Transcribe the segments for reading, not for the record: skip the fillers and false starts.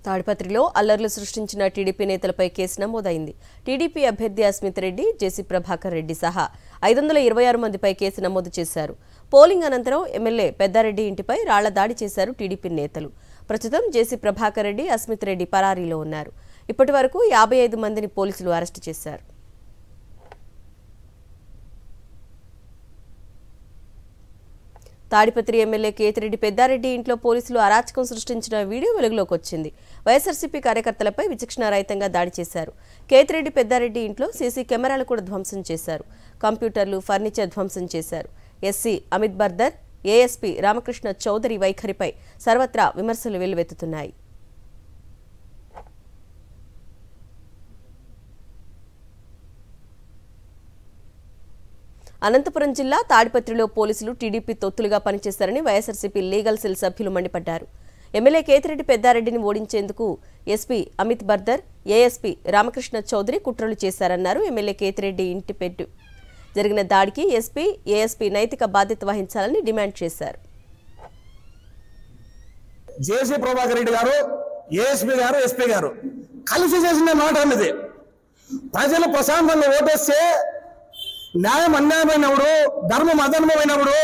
తాడిపత్రిలో అల్లర్లు సృష్టించిన టీడీపీ నేతలపై కేసు నమోదైంది. టీడీపీ అభ్యర్థి అస్మిత్ రెడ్డి, జేసీ ప్రభాకర్ రెడ్డి సహా 526 మందిపై కేసు నమోదు చేశారు. పోలింగ్ అనంతరం ఎమ్మెల్యే పెద్దారెడ్డి ఇంటిపై రాళ్ల దాడి చేశారు టీడీపీ నేతలు. ప్రస్తుతం జేసీ ప్రభాకర్ రెడ్డి, అస్మిత్ రెడ్డి పరారీలో ఉన్నారు. ఇప్పటి వరకు 55 మందిని పోలీసులు అరెస్టు చేశారు. తాడిపత్రి ఎమ్మెల్యే కేతిరెడ్డి పెద్దారెడ్డి ఇంట్లో పోలీసులు అరాచకం సృష్టించిన వీడియో వెలుగులోకి వచ్చింది. వైఎస్ఆర్సీపీ కార్యకర్తలపై విచక్షణారహితంగా దాడి చేశారు. కేతిరెడ్డి పెద్దారెడ్డి ఇంట్లో సీసీ కెమెరాలు కూడా ధ్వంసం చేశారు. కంప్యూటర్లు, ఫర్నిచర్ ధ్వంసం చేశారు. ఎస్సీ అమిత్ బర్దర్, ఏఎస్పీ రామకృష్ణ చౌదరి వైఖరిపై సర్వత్రా విమర్శలు వెల్లువెత్తుతున్నాయి. అనంతపురం జిల్లా తాడిపత్రిలో పోలీసులు టీడీపీ తొత్తులుగా పనిచేశారని వైఎస్ఆర్సీపీ లీగల్ సెల్ సభ్యులు మండిపడ్డారు. MLA Kethireddy పెద్దారెడ్డిని ఓడించేందుకు SP Amit Bardar, ASP Ramakrishna Chowdary కుట్రలు చేశారన్నారు. ఎమ్మెల్యే కేతిరెడ్డి ఇంటి పెట్టు జరిగిన దాడికి ఎస్పీ, ఏఎస్పీ నైతిక బాధ్యత వహించాలని డిమాండ్ చేశారు. జేసీ ప్రభాకర్ రెడ్డి గారు, ఏఎస్పీ గారు, ఎస్పీ గారు కలిసి చేసిన మాట అన్నది. ప్రజలు ప్రశాంతంగా ఓటేస్తే న్యాయం అన్యాయమైనప్పుడు, ధర్మం అధర్మమైనప్పుడు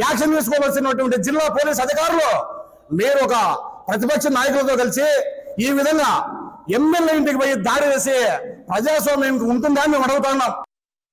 యాక్షన్ తీసుకోవాల్సినటువంటి జిల్లా పోలీస్ అధికారులు మీరు ఒక ప్రతిపక్ష నాయకులతో కలిసి ఈ విధంగా ఎమ్మెల్యే ఇంటికి పోయి దాడి చేసి ప్రజాస్వామ్యం ఉంటుందా అని మేము అడుగుతున్నాం.